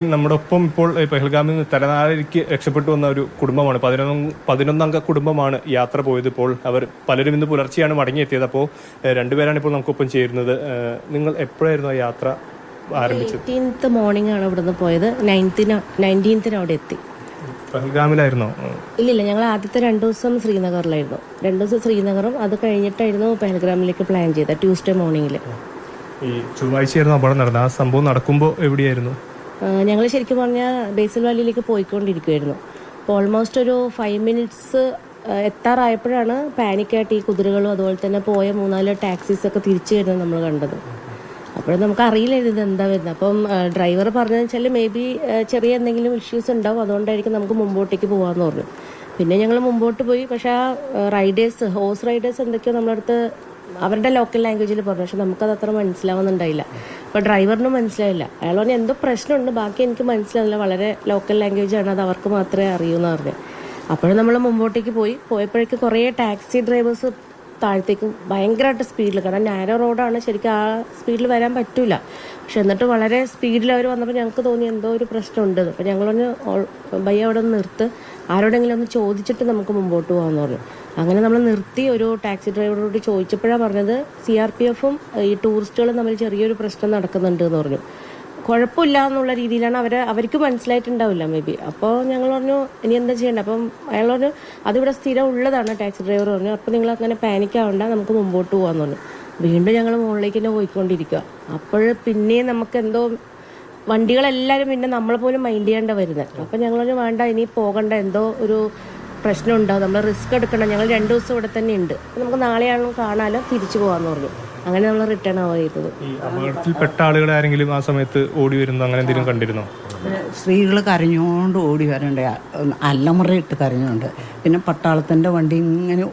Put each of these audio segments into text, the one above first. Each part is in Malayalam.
നമ്മുടെ ഒപ്പം ഇപ്പോൾ പെഹൽഗാമിൽ നിന്ന് തലനാരിക്ക് രക്ഷപ്പെട്ടു വന്ന ഒരു കുടുംബമാണ്. 11 കുടുംബമാണ് യാത്ര പോയത്. ഇപ്പോൾ അവർ പലരും ഇന്ന് പുലർച്ചെയാണ് മടങ്ങിയെത്തിയത്. അപ്പോൾ രണ്ടുപേരാണ് ഇപ്പോൾ നമുക്കൊപ്പം ചേരുന്നത്. നിങ്ങൾ എപ്പോഴായിരുന്നു ആ യാത്ര ആരംഭിച്ചത്? 18th മോർണിംഗ് ആണ് ഇവിടുന്ന് പോയത്. 19th അവിടെ എത്തി. പെഹൽഗാമിലായിരുന്നോ? ഇല്ലില്ല, ഞങ്ങൾ ആദ്യത്തെ 2 ദിവസം ശ്രീനഗറിലായിരുന്നു. 2 ദിവസം ശ്രീനഗറും അത് കഴിഞ്ഞിട്ടായിരുന്നു പെഹൽഗ്രാമിലേക്ക് പ്ലാൻ ചെയ്തത്. ട്യൂസ്ഡേ മോർണിംഗിൽ. ഈ ചൊവ്വാഴ്ചയായിരുന്നു അപകടം നടന്നത്. ആ സംഭവം നടക്കുമ്പോൾ എവിടെയായിരുന്നു? ഞങ്ങൾ ശരിക്കും പറഞ്ഞാൽ ബേസൽ വാലിയിലേക്ക് പോയിക്കൊണ്ടിരിക്കുമായിരുന്നു. അപ്പോൾ ഓൾമോസ്റ്റ് ഒരു 5 മിനിറ്റ്സ് എത്താറായപ്പോഴാണ് പാനിക്കായിട്ട് ഈ കുതിരകളും അതുപോലെ തന്നെ പോയ 3-4 ടാക്സീസൊക്കെ തിരിച്ചു വരുന്നത് നമ്മൾ കണ്ടത്. അപ്പോൾ നമുക്ക് അറിയില്ലായിരുന്നു ഇത് എന്താ വരുന്നത്. അപ്പം ഡ്രൈവർ പറഞ്ഞതെന്ന് വെച്ചാൽ മേ ബി ചെറിയ എന്തെങ്കിലും ഇഷ്യൂസ് ഉണ്ടാവും, അതുകൊണ്ടായിരിക്കും നമുക്ക് മുമ്പോട്ടേക്ക് പോകാമെന്ന് പറഞ്ഞു. പിന്നെ ഞങ്ങൾ മുമ്പോട്ട് പോയി. പക്ഷേ ആ ഹോഴ്സ് റൈഡേഴ്സ് എന്തൊക്കെയോ നമ്മുടെ അടുത്ത് അവരുടെ ലോക്കൽ ലാംഗ്വേജിൽ പറഞ്ഞു. പക്ഷെ നമുക്കത് അത്ര മനസ്സിലാവുന്നുണ്ടായില്ല. അപ്പോൾ ഡ്രൈവറിനും മനസ്സിലായില്ല. അയാൾ പറഞ്ഞാൽ എന്തോ പ്രശ്നമുണ്ട്, ബാക്കി എനിക്ക് മനസ്സിലാവില്ല, വളരെ ലോക്കൽ ലാംഗ്വേജാണ്, അത് അവർക്ക് മാത്രമേ അറിയൂ എന്ന് പറഞ്ഞു. അപ്പോഴും നമ്മൾ മുമ്പോട്ടേക്ക് പോയപ്പോഴേക്ക് കുറേ ടാക്സി ഡ്രൈവേഴ്സ് താഴത്തേക്ക് ഭയങ്കരമായിട്ട് സ്പീഡിൽ, കാരണം നാരോ റോഡാണ്, ശരിക്കും ആ സ്പീഡിൽ വരാൻ പറ്റില്ല. പക്ഷെ എന്നിട്ട് വളരെ സ്പീഡിൽ അവർ വന്നപ്പോൾ ഞങ്ങൾക്ക് തോന്നി എന്തോ ഒരു പ്രശ്നമുണ്ട്. അപ്പോൾ ഞങ്ങളൊന്ന് ബയ്യ അവിടെ ഒന്ന് നിർത്ത്, ആരോടെങ്കിലും ഒന്ന് ചോദിച്ചിട്ട് നമുക്ക് മുമ്പോട്ട് പോകാമെന്ന് പറഞ്ഞു. അങ്ങനെ നമ്മൾ നിർത്തി. ഒരു ടാക്സി ഡ്രൈവറോട് ചോദിച്ചപ്പോഴാണ് പറഞ്ഞത് CRPFും ഈ ടൂറിസ്റ്റുകളും തമ്മിൽ ചെറിയൊരു പ്രശ്നം നടക്കുന്നുണ്ട് എന്ന് പറഞ്ഞു. കുഴപ്പമില്ല എന്നുള്ള രീതിയിലാണ് അവർക്ക് മനസ്സിലായിട്ടുണ്ടാവില്ല മേ ബി. അപ്പോൾ ഞങ്ങൾ പറഞ്ഞു ഇനി എന്താ ചെയ്യേണ്ടത്. അപ്പം അയാൾ പറഞ്ഞു അതിവിടെ സ്ഥിരം ഉള്ളതാണ്. ടാക്സി ഡ്രൈവർ പറഞ്ഞു അപ്പോൾ നിങ്ങൾ അങ്ങനെ പാനിക് ആവണ്ട, നമുക്ക് മുമ്പോട്ട് പോകാമെന്ന് പറഞ്ഞു. വീണ്ടും ഞങ്ങൾ മുകളിലേക്ക് തന്നെ പോയിക്കൊണ്ടിരിക്കുക. അപ്പോൾ പിന്നെയും നമുക്ക് എന്തോ വണ്ടികളെല്ലാവരും പിന്നെ നമ്മളെ പോലും മൈൻഡ് ചെയ്യേണ്ട വരുന്നത്. അപ്പം ഞങ്ങൾ പറഞ്ഞു വേണ്ട, ഇനി പോകണ്ട, എന്തോ ഒരു പ്രശ്നം ഉണ്ടാവും, നമ്മൾ റിസ്ക് എടുക്കണം, ഞങ്ങൾ 2 ദിവസം ഇവിടെ തന്നെ ഉണ്ട്, അപ്പം നമുക്ക് നാളെയാണോ കാണാലോ, തിരിച്ചു പോകാമെന്ന് പറഞ്ഞു. അങ്ങനെ നമ്മൾ റിട്ടേൺ ആവുക ചെയ്തത്. ഈ അപകടത്തിൽപ്പെട്ട ആളുകൾ ആരെങ്കിലും ആ സമയത്ത് ഓടി വരുന്നു, അങ്ങനെ എന്തെങ്കിലും കണ്ടിരുന്നോ? സ്ത്രീകൾ കരഞ്ഞുകൊണ്ട് ഓടി വരണ്ടേ, അല്ലമുറയിട്ട് കരഞ്ഞുകൊണ്ട്. പിന്നെ പട്ടാളത്തിൻ്റെ വണ്ടി ഇങ്ങനെ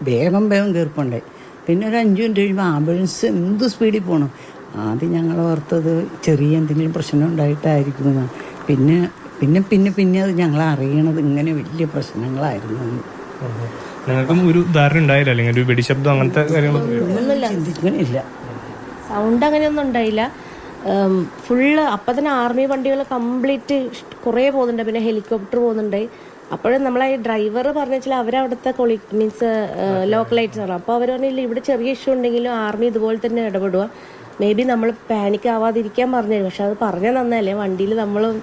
വേഗം കയറിപ്പോണ്ടേ. പിന്നെ ഒരു 5 മിനിറ്റ് കഴിയുമ്പോൾ ആംബുലൻസ് എന്ത് സ്പീഡിൽ പോകണം. ആദ്യം ഞങ്ങൾ ഓർത്തത് ചെറിയ എന്തെങ്കിലും പ്രശ്നം ഉണ്ടായിട്ടായിരിക്കുമെന്ന്. പിന്നെ പിന്നെ പിന്നെ പിന്നെ അത് ഞങ്ങൾ അറിയണത് ഇങ്ങനെ വലിയ പ്രശ്നങ്ങളായിരുന്നു. നിങ്ങൾക്കും ഒരു ധാരണ ഉണ്ടായില്ല, അല്ലെങ്കിൽ ഒരു വെടിശബ്ദം അങ്ങനത്തെ കാര്യങ്ങളൊന്നും ചിന്തിക്കണില്ല. സൗണ്ട് അങ്ങനെയൊന്നും ഉണ്ടായില്ല. ഫുള്ള് അപ്പം തന്നെ ആർമി വണ്ടികൾ കംപ്ലീറ്റ് കുറേ പോകുന്നുണ്ട്, പിന്നെ ഹെലികോപ്റ്റർ പോകുന്നുണ്ട്. അപ്പോഴും നമ്മളെ ഡ്രൈവർ പറഞ്ഞു വെച്ചാൽ അവരവിടുത്തെ മീൻസ് ലോക്കലൈറ്റ്സ് ആണ്. അപ്പോൾ അവർ പറഞ്ഞില്ല ഇവിടെ ചെറിയ ഇഷ്യൂ ഉണ്ടെങ്കിലും ആർമി ഇതുപോലെ തന്നെ ഇടപെടുക, മേ ബി നമ്മൾ പാനിക് ആവാതിരിക്കാൻ പറഞ്ഞു. പക്ഷെ അത് പറഞ്ഞാൽ നന്നല്ലേ, വണ്ടിയിൽ നമ്മളും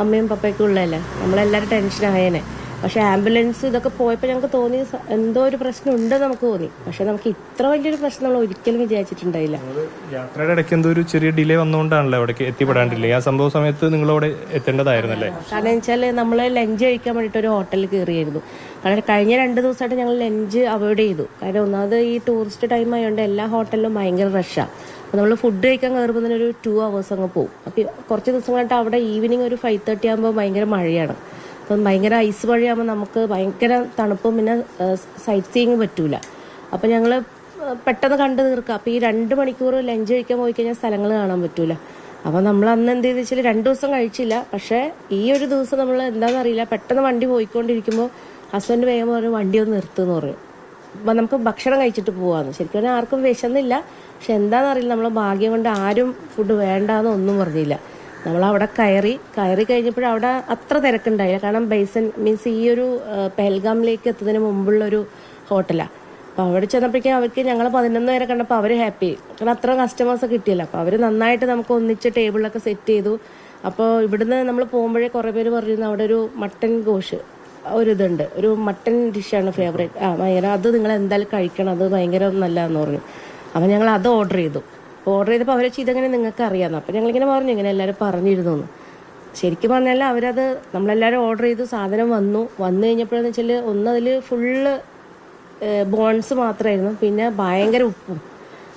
അമ്മയും പപ്പയൊക്കെ ഉള്ളതല്ലേ, നമ്മളെല്ലാവരും ടെൻഷൻ ആയേനെ. പക്ഷെ ആംബുലൻസ് ഇതൊക്കെ പോയപ്പോൾ ഞങ്ങൾക്ക് തോന്നി എന്തോ ഒരു പ്രശ്നം ഉണ്ടെന്ന് നമുക്ക് തോന്നി. പക്ഷെ നമുക്ക് ഇത്ര വലിയൊരു പ്രശ്നം നമ്മൾ ഒരിക്കലും വിചാരിച്ചിട്ടുണ്ടായില്ല. യാത്രയുടെ ഇടയ്ക്ക് എന്തോ ഒരു ചെറിയ ഡിലേ വന്നുകൊണ്ടാണല്ലോ അവിടേക്ക് എത്തിപ്പെടാണ്ടില്ലേ? ആ സംഭവ സമയത്ത് നിങ്ങളവിടെ എത്തേണ്ടതായിരുന്നല്ലേ? കാരണം വെച്ചാൽ നമ്മൾ ലഞ്ച് കഴിക്കാൻ വേണ്ടിയിട്ട് ഒരു ഹോട്ടലിൽ കയറിയായിരുന്നു. കാരണം കഴിഞ്ഞ 2 ദിവസമായിട്ട് ഞങ്ങൾ ലഞ്ച് അവോയ്ഡ് ചെയ്തു. കാരണം ഒന്നാമത് ഈ ടൂറിസ്റ്റ് ടൈം ആയതുകൊണ്ട് എല്ലാ ഹോട്ടലിലും ഭയങ്കര റഷാണ്. അപ്പോൾ നമ്മൾ ഫുഡ് കഴിക്കാൻ കയറുമ്പോൾ തന്നെ ഒരു 2 hours അങ്ങ് പോകും. അപ്പോൾ കുറച്ച് ദിവസങ്ങളായിട്ട് അവിടെ ഈവനിങ് ഒരു 5:30 ആകുമ്പോൾ ഭയങ്കര മഴയാണ്. അപ്പം ഭയങ്കര ഐസ് മഴയാകുമ്പോൾ നമുക്ക് ഭയങ്കര തണുപ്പും പിന്നെ സൈറ്റ് സീയിങ് പറ്റൂല. അപ്പം ഞങ്ങൾ പെട്ടെന്ന് കണ്ടു തീർക്കുക. അപ്പോൾ ഈ 2 മണിക്കൂർ ലഞ്ച് കഴിക്കാൻ പോയി കഴിഞ്ഞാൽ സ്ഥലങ്ങൾ കാണാൻ പറ്റൂല. അപ്പോൾ നമ്മൾ അന്ന് എന്ത് ചെയ്തെന്ന് വെച്ചാൽ 2 ദിവസം കഴിച്ചില്ല. പക്ഷേ ഈ ഒരു ദിവസം നമ്മൾ എന്താണെന്ന് അറിയില്ല, പെട്ടെന്ന് വണ്ടി പോയിക്കൊണ്ടിരിക്കുമ്പോൾ ഹസ്ബൻഡ് വേഗം പറഞ്ഞു വണ്ടി ഒന്ന് നിർത്തുമെന്ന് പറഞ്ഞു. അപ്പം നമുക്ക് ഭക്ഷണം കഴിച്ചിട്ട് പോകാമെന്ന്. ശരിക്കും പറഞ്ഞാൽ ആർക്കും വിശന്നില്ല. പക്ഷെ എന്താണെന്ന് അറിയില്ല, നമ്മളെ ഭാഗ്യം കൊണ്ട് ആരും ഫുഡ് വേണ്ടാന്ന് ഒന്നും പറഞ്ഞില്ല. നമ്മളവിടെ കയറി കഴിഞ്ഞപ്പോഴവിടെ അത്ര തിരക്കുണ്ടായില്ല. കാരണം ബൈസൺ മീൻസ് ഈ ഒരു പെഹൽഗാമിലേക്ക് എത്തുന്നതിന് മുമ്പുള്ളൊരു ഹോട്ടലാണ്. അപ്പോൾ അവിടെ ചെന്നപ്പോഴേക്കും അവർക്ക് ഞങ്ങൾ 11 വരെ കണ്ടപ്പോൾ അവർ ഹാപ്പി, കാരണം അത്ര കസ്റ്റമേഴ്സ് കിട്ടിയല്ലോ. അപ്പോൾ അവർ നന്നായിട്ട് നമുക്ക് ഒന്നിച്ച് ടേബിളിലൊക്കെ സെറ്റ് ചെയ്തു. അപ്പോൾ ഇവിടുന്ന് നമ്മൾ പോകുമ്പോഴേ കുറേ പേര് പറഞ്ഞിരുന്നു അവിടെ ഒരു മട്ടൻ ഗോഷ് ഒരിതുണ്ട്, ഒരു മട്ടൻ ഡിഷാണ് ഫേവറേറ്റ്, ഭയങ്കര, അത് നിങ്ങൾ എന്തായാലും കഴിക്കണം, അത് ഭയങ്കര നല്ലതെന്ന് പറഞ്ഞു. അപ്പോൾ ഞങ്ങൾ അത് ഓർഡർ ചെയ്തു. ചെയ്തപ്പോൾ അവർ ഇതെങ്ങനെ നിങ്ങൾക്ക് അറിയാമെന്ന്. അപ്പോൾ ഞങ്ങളിങ്ങനെ പറഞ്ഞു ഇങ്ങനെ എല്ലാവരും പറഞ്ഞിരുന്നു എന്ന്. ശരിക്കും പറഞ്ഞാൽ അവരത് നമ്മളെല്ലാവരും ഓർഡർ ചെയ്തു, സാധനം വന്നു കഴിഞ്ഞപ്പോഴെന്ന് വെച്ചാൽ ഒന്നതിൽ ഫുള്ള് ബോൺസ് മാത്രമായിരുന്നു, പിന്നെ ഭയങ്കര ഉപ്പും.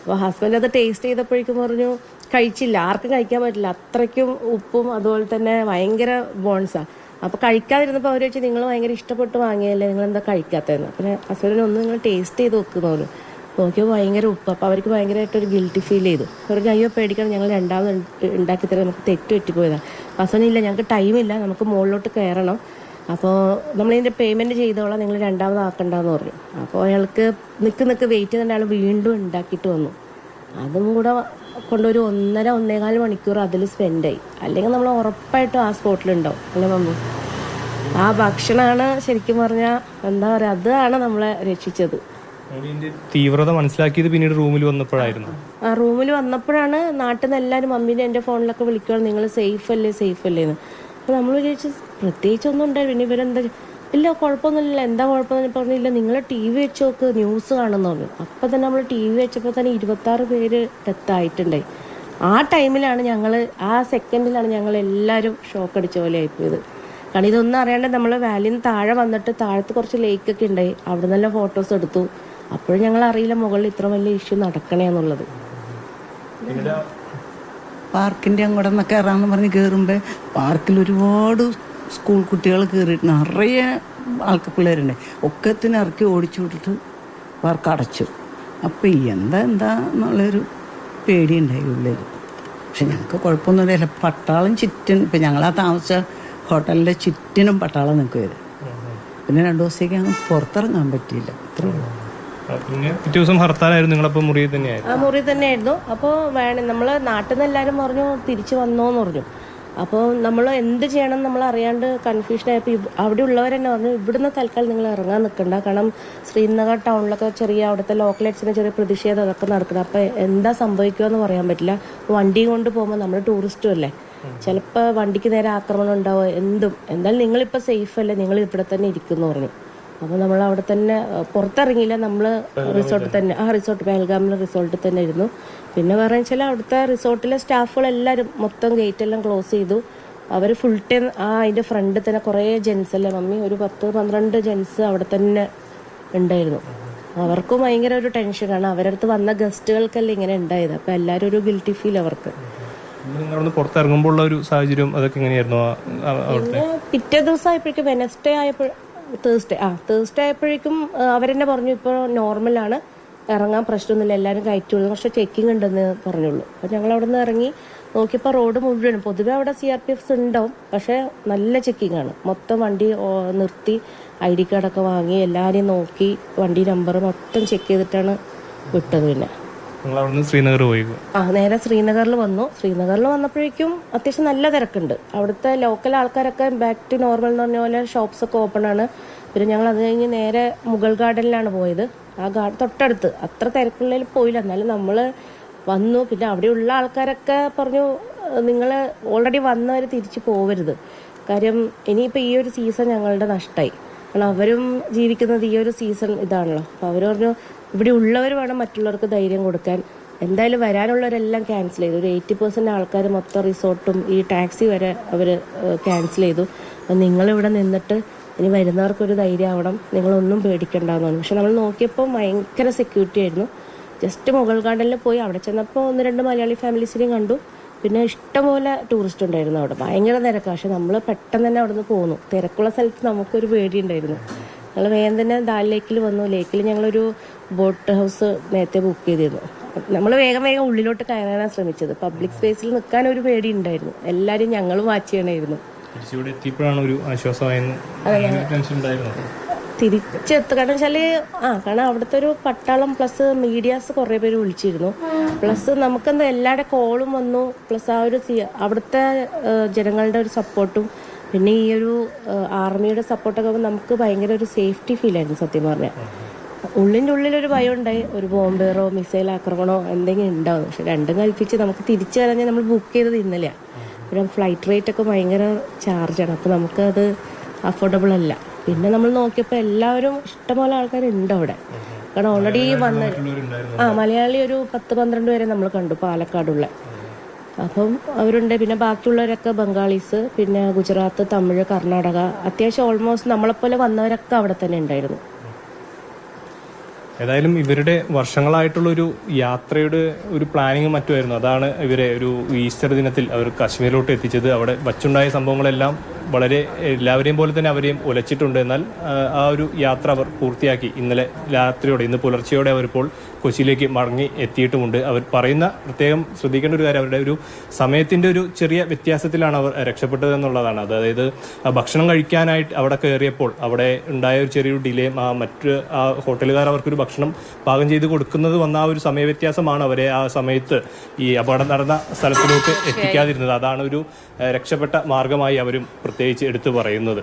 അപ്പോൾ ഹസ്ബൻഡ് അത് ടേസ്റ്റ് ചെയ്തപ്പോഴേക്കും പറഞ്ഞു കഴിച്ചില്ല, ആർക്കും കഴിക്കാൻ പറ്റില്ല, അത്രയ്ക്കും ഉപ്പും അതുപോലെ തന്നെ ഭയങ്കര ബോൺസാണ്. അപ്പോൾ കഴിക്കാതിരുന്നപ്പോൾ അവർ വെച്ച് നിങ്ങൾ ഭയങ്കര ഇഷ്ടപ്പെട്ട് വാങ്ങിയല്ലേ, നിങ്ങൾ എന്താ കഴിക്കാത്തതെന്ന്. പിന്നെ ഹസ്ബൻഡിന് ഒന്ന് നിങ്ങൾ ടേസ്റ്റ് ചെയ്ത് വെക്കുന്നു നോക്കിയപ്പോൾ ഭയങ്കര ഉപ്പ്. അപ്പോൾ അവർക്ക് ഭയങ്കരമായിട്ടൊരു ഗിൽറ്റി ഫീൽ ചെയ്തു. അവർക്ക് അയ്യോ പേടിക്കണം, ഞങ്ങൾ 2ാമത് ഉണ്ടാക്കി തരാം, നമുക്ക് തെറ്റ് പറ്റിപ്പോയതാണ്. ഹസ്ബൻഡില്ല, ഞങ്ങൾക്ക് ടൈമില്ല, നമുക്ക് മുകളിലോട്ട് കയറണം, അപ്പോൾ നമ്മളിതിൻ്റെ പേയ്മെൻറ്റ് ചെയ്തോളാം, നിങ്ങൾ 2ാമത് ആക്കണ്ടെന്ന് പറഞ്ഞു. അപ്പോൾ അയാൾക്ക് നിൽക്ക് വെയിറ്റ് ചെയ്തിട്ട് അയാൾ വീണ്ടും ഉണ്ടാക്കിയിട്ട് വന്നു. അതും കൂടെ കൊണ്ടൊരു 1.5 മണിക്കൂർ അതിൽ സ്പെൻഡായി. അല്ലെങ്കിൽ നമ്മൾ ഉറപ്പായിട്ടും ആ സ്പോട്ടിലുണ്ടാവും അല്ലേ മമ്മു? ആ ഭക്ഷണമാണ് ശരിക്കും പറഞ്ഞാൽ എന്താ പറയുക, അതാണ് നമ്മളെ രക്ഷിച്ചത്. തീവ്രത മനസ്സിലാക്കിയത് പിന്നീട് റൂമിൽ വന്നപ്പോഴായിരുന്നു. ആ റൂമിൽ വന്നപ്പോഴാണ് നാട്ടിൽ നിന്ന് എല്ലാവരും മമ്മീനെ എൻ്റെ ഫോണിലൊക്കെ വിളിക്കുകയാണ്, നിങ്ങൾ സേഫ് അല്ലേ എന്ന്. അപ്പോൾ നമ്മൾ വിചാരിച്ചു പ്രത്യേകിച്ച് ഒന്നും ഉണ്ടായിരുന്നു. പിന്നെ ഇവരെന്താ, ഇല്ല കുഴപ്പമൊന്നുമില്ല, എന്താ കുഴപ്പമൊന്നും പറഞ്ഞില്ല, നിങ്ങൾ TV വെച്ച് നോക്ക്, ന്യൂസ് കാണുമെന്ന് പറഞ്ഞു. അപ്പം തന്നെ നമ്മൾ TV വെച്ചപ്പോൾ തന്നെ 26 പേര് ഡെത്തായിട്ടുണ്ടായി. ആ ടൈമിലാണ് ആ സെക്കൻഡിലാണ് ഞങ്ങൾ എല്ലാവരും ഷോക്ക് അടിച്ച പോലെ ആയിപ്പോയത്. കാരണം ഇതൊന്നും അറിയാണ്ട് നമ്മൾ വാലിയിൽ നിന്ന് താഴെ വന്നിട്ട് താഴത്ത് കുറച്ച് ലേക്കൊക്കെ ഉണ്ടായി, അവിടെ നല്ല ഫോട്ടോസ് എടുത്തു. അപ്പോഴും ഞങ്ങൾ അറിയില്ല മുകളിൽ ഇത്ര വലിയ ഇഷ്യൂ നടക്കണേന്നുള്ളത്. പാർക്കിൻ്റെ അങ്ങോട്ട് നിന്ന് കയറാമെന്ന് പറഞ്ഞ് കയറുമ്പോൾ പാർക്കിൽ ഒരുപാട് സ്കൂൾ കുട്ടികൾ കയറിയിട്ട് നിറയെ പിള്ളേരുണ്ട്. ഒക്കത്തിന് ഇറക്കി ഓടിച്ചു വിട്ടിട്ട് പാർക്ക് അടച്ചു. അപ്പോൾ എന്താ എന്നുള്ളൊരു പേടിയുണ്ടായി ഉള്ളിൽ. പക്ഷെ ഞങ്ങൾക്ക് കുഴപ്പമൊന്നുമില്ല. പട്ടാളം ചുറ്റിനും, ഇപ്പം ഞങ്ങളാ താമസിച്ച ഹോട്ടലിൻ്റെ ചുറ്റിനും പട്ടാളം നിൽക്കുമായിരുന്നു. പിന്നെ 2 ദിവസത്തേക്ക് അങ്ങ് പുറത്തിറങ്ങാൻ പറ്റിയില്ല. പിന്നെ പിറ്റേ ദിവസം ഹർത്താലായിരുന്നു. നിങ്ങളപ്പോൾ മുറി തന്നെയായിരുന്നു? ആ മുറി തന്നെയായിരുന്നു. അപ്പോൾ നമ്മൾ നാട്ടിൽ നിന്ന് എല്ലാവരും പറഞ്ഞു തിരിച്ചു വന്നോന്ന് പറഞ്ഞു. അപ്പോൾ നമ്മൾ എന്ത് ചെയ്യണം നമ്മൾ അറിയാണ്ട് കൺഫ്യൂഷനായപ്പോൾ അവിടെ ഉള്ളവർ തന്നെ പറഞ്ഞു, ഇവിടുന്ന് തൽക്കാലം നിങ്ങൾ ഇറങ്ങാൻ നിൽക്കണ്ട. കാരണം ശ്രീനഗർ ടൗണിലൊക്കെ അവിടുത്തെ ലോക്കലൈറ്റ്സിന് ചെറിയ പ്രതിഷേധം അതൊക്കെ നടക്കണം. അപ്പോൾ എന്താ സംഭവിക്കുമെന്ന് പറയാൻ പറ്റില്ല. വണ്ടി കൊണ്ട് പോകുമ്പോൾ നമ്മൾ ടൂറിസ്റ്റും അല്ലേ, ചിലപ്പോൾ വണ്ടിക്ക് നേരെ ആക്രമണം ഉണ്ടാവുക, എന്തായാലും നിങ്ങളിപ്പോൾ സേഫ് അല്ലേ, നിങ്ങൾ ഇവിടെ തന്നെ ഇരിക്കുന്നു പറഞ്ഞു. അപ്പോൾ നമ്മൾ അവിടെ തന്നെ പുറത്തിറങ്ങിയില്ല. നമ്മൾ റിസോർട്ടിൽ തന്നെ, റിസോർട്ട് പെഹൽഗാമിലെ റിസോർട്ടിൽ തന്നെ ഇരുന്നു. പിന്നെ പറഞ്ഞു വെച്ചാൽ അവിടുത്തെ റിസോർട്ടിലെ സ്റ്റാഫുകളെല്ലാവരും മൊത്തം ഗേറ്റെല്ലാം ക്ലോസ് ചെയ്തു. അവർ ഫുൾ ടൈം അതിൻ്റെ ഫ്രണ്ടിൽ തന്നെ കുറേ ജെൻസ് അല്ലേ മമ്മി, ഒരു 10-12 ജെൻസ് അവിടെ തന്നെ ഉണ്ടായിരുന്നു. അവർക്കും ഭയങ്കര ഒരു ടെൻഷനാണ്. അവരടുത്ത് വന്ന ഗസ്റ്റുകൾക്കല്ലേ ഇങ്ങനെ ഉണ്ടായത്. അപ്പോൾ എല്ലാവരും ഒരു ഗിൽറ്റി ഫീൽ അവർക്ക്. പുറത്തിറങ്ങുമ്പോൾ ഉള്ള ഒരു സാഹചര്യം അതൊക്കെ എങ്ങനെയായിരുന്നു? പിന്നെ പിറ്റേ ദിവസം ആയപ്പോഴേക്കും തേഴ്സ്ഡേ ആയപ്പോഴേക്കും അവരെന്നെ പറഞ്ഞു ഇപ്പോൾ നോർമലാണ്, ഇറങ്ങാൻ പ്രശ്നമൊന്നുമില്ല, എല്ലാവരും കയറ്റുള്ളൂ, പക്ഷെ ചെക്കിങ് ഉണ്ടെന്ന് പറഞ്ഞുള്ളൂ. അപ്പോൾ ഞങ്ങൾ അവിടെ നിന്ന് ഇറങ്ങി നോക്കിയപ്പോൾ റോഡ് മുഴുവനും, പൊതുവെ അവിടെ CRPFs ഉണ്ടാവും, പക്ഷേ നല്ല ചെക്കിങ് ആണ്. മൊത്തം വണ്ടി നിർത്തി ID കാർഡൊക്കെ വാങ്ങി എല്ലാവരെയും നോക്കി വണ്ടി നമ്പർ മൊത്തം ചെക്ക് ചെയ്തിട്ടാണ് വിട്ടത്. പിന്നെ ശ്രീനഗർ പോയി നേരെ ശ്രീനഗറിൽ വന്നു. ശ്രീനഗറിൽ വന്നപ്പോഴേക്കും അത്യാവശ്യം നല്ല തിരക്കുണ്ട്. അവിടുത്തെ ലോക്കൽ ആൾക്കാരൊക്കെ ബാക്ക് ടു നോർമൽ എന്ന് പറഞ്ഞ പോലെ ഷോപ്സൊക്കെ ഓപ്പൺ ആണ്. പിന്നെ ഞങ്ങൾ അത് കഴിഞ്ഞ് നേരെ മുഗൾ ഗാർഡനിലാണ് പോയത്. ആ തൊട്ടടുത്ത് അത്ര തിരക്കുള്ളതിൽ പോയില്ല, എന്നാലും നമ്മൾ വന്നു. പിന്നെ അവിടെയുള്ള ആൾക്കാരൊക്കെ പറഞ്ഞു, നിങ്ങൾ ഓൾറെഡി വന്നവർ തിരിച്ചു പോവരുത്, കാര്യം ഇനിയിപ്പോൾ ഈ ഒരു സീസൺ ഞങ്ങളുടെ നഷ്ടമായി. കാരണം അവരും ജീവിക്കുന്നത് ഈ ഒരു സീസൺ ഇതാണല്ലോ. അപ്പോൾ അവർ പറഞ്ഞു ഇവിടെ ഉള്ളവർ വേണം മറ്റുള്ളവർക്ക് ധൈര്യം കൊടുക്കാൻ. എന്തായാലും വരാനുള്ളവരെല്ലാം ക്യാൻസൽ ചെയ്തു. ഒരു 80% ആൾക്കാർ മൊത്തം റിസോർട്ടും ഈ ടാക്സി വരെ അവർ ക്യാൻസൽ ചെയ്തു. അപ്പം നിങ്ങളിവിടെ നിന്നിട്ട് ഇനി വരുന്നവർക്കൊരു ധൈര്യം ആവണം, നിങ്ങളൊന്നും പേടിക്കണ്ടെന്ന് പറഞ്ഞു. പക്ഷെ നമ്മൾ നോക്കിയപ്പോൾ ഭയങ്കര സെക്യൂരിറ്റി ആയിരുന്നു. ജസ്റ്റ് മുഗൾ ഗാർഡനിൽ പോയി അവിടെ ചെന്നപ്പോൾ 1-2 മലയാളി ഫാമിലീസിനെയും കണ്ടു. പിന്നെ ഇഷ്ടംപോലെ ടൂറിസ്റ്റ് ഉണ്ടായിരുന്നു അവിടെ, ഭയങ്കര തിരക്കാണ്. പക്ഷെ നമ്മൾ പെട്ടെന്ന് തന്നെ അവിടെ നിന്ന് പോന്നു. തിരക്കുള്ള സ്ഥലത്ത് നമുക്കൊരു പേടിയുണ്ടായിരുന്നു. ഞങ്ങൾ വേഗം തന്നെ ദാൽ ലേക്കിൽ വന്നു. ലേക്കിൽ ഞങ്ങളൊരു ബോട്ട് ഹൗസ് നേരത്തെ ബുക്ക് ചെയ്തിരുന്നു. നമ്മൾ വേഗം ഉള്ളിലോട്ട് കയറാനാണ് ശ്രമിച്ചത്. പബ്ലിക് സ്പേസിൽ നിൽക്കാൻ ഒരു പേടി ഉണ്ടായിരുന്നു. എല്ലാവരും ഞങ്ങൾ വാച്ച് ചെയ്യണമായിരുന്നു. തിരിച്ചെത്തുക കാരണം വെച്ചാൽ കാരണം അവിടുത്തെ ഒരു പട്ടാളം പ്ലസ് മീഡിയാസ് കുറേ പേര് വിളിച്ചിരുന്നു. പ്ലസ് നമുക്കെന്താ എല്ലാവരുടെ കോളും വന്നു. പ്ലസ് ആ ഒരു അവിടുത്തെ ജനങ്ങളുടെ ഒരു സപ്പോർട്ടും പിന്നെ ഈ ഒരു ആർമിയുടെ സപ്പോർട്ടൊക്കെ നമുക്ക് ഭയങ്കര ഒരു സേഫ്റ്റി ഫീൽ ആയിരുന്നു സത്യം പറഞ്ഞാൽ. ഉള്ളിലൊരു ഭയം ഉണ്ടായി, ഒരു ബോംബേറോ മിസൈൽ ആക്രമണമോ എന്തെങ്കിലും ഉണ്ടാവും. പക്ഷെ രണ്ടും കൽപ്പിച്ച് നമുക്ക് തിരിച്ചു വരാൻ നമ്മൾ ബുക്ക് ചെയ്തത് ഇന്നലെയാണ്. പിന്നെ ഫ്ലൈറ്റ് റേറ്റ് ഒക്കെ ഭയങ്കര ചാർജാണ്. അപ്പോൾ നമുക്കത് അഫോർഡബിൾ അല്ല. പിന്നെ നമ്മൾ നോക്കിയപ്പോൾ എല്ലാവരും ഇഷ്ടംപോലെ ആൾക്കാരുണ്ട് അവിടെ. കാരണം ഓൾറെഡി മലയാളി ഒരു 10-12 പേരെ നമ്മൾ കണ്ടു പാലക്കാടുള്ള. അപ്പം അവരുണ്ട്. പിന്നെ ബാക്കിയുള്ളവരൊക്കെ ബംഗാളീസ്, പിന്നെ ഗുജറാത്ത്, തമിഴ്, കർണാടക, അത്യാവശ്യം ഓൾമോസ്റ്റ് നമ്മളെപ്പോലെ വന്നവരൊക്കെ അവിടെ തന്നെ ഉണ്ടായിരുന്നു. ഏതായാലും ഇവരുടെ വർഷങ്ങളായിട്ടുള്ളൊരു യാത്രയുടെ ഒരു പ്ലാനിങ് മറ്റുമായിരുന്നു. അതാണ് ഇവരെ ഒരു ഈസ്റ്റർ ദിനത്തിൽ അവർ കാശ്മീരിലോട്ട് എത്തിച്ചത്. അവിടെ വച്ചുണ്ടായ സംഭവങ്ങളെല്ലാം വളരെ എല്ലാവരെയും പോലെ തന്നെ അവരെയും ഉലച്ചിട്ടുണ്ട്. എന്നാൽ ആ ഒരു യാത്ര അവർ പൂർത്തിയാക്കി ഇന്നലെ രാത്രിയോടെ, ഇന്ന് പുലർച്ചെയോടെ അവരിപ്പോൾ കൊച്ചിയിലേക്ക് മടങ്ങി എത്തിയിട്ടുമുണ്ട്. അവർ പറയുന്ന പ്രത്യേകം ശ്രദ്ധിക്കേണ്ട ഒരു കാര്യം, അവരുടെ ഒരു സമയത്തിൻ്റെ ഒരു ചെറിയ വ്യത്യാസത്തിലാണ് അവർ രക്ഷപ്പെട്ടത് എന്നുള്ളതാണ്. അതായത് ഭക്ഷണം കഴിക്കാനായിട്ട് അവിടെ കയറിയപ്പോൾ അവിടെ ഉണ്ടായ ഒരു ചെറിയൊരു ഡിലേ, മറ്റ് ഹോട്ടലുകാർ അവർക്കൊരു ഭക്ഷണം പാകം ചെയ്ത് കൊടുക്കുന്നത് വന്ന ആ ഒരു സമയ വ്യത്യാസമാണ് അവരെ ആ സമയത്ത് ഈ അപകടം നടന്ന സ്ഥലത്തിലേക്ക് എത്തിക്കാതിരുന്നത്. അതാണ് ഒരു രക്ഷപ്പെട്ട മാർഗമായി അവരും പ്രത്യേകിച്ച് എടുത്തു പറയുന്നത്.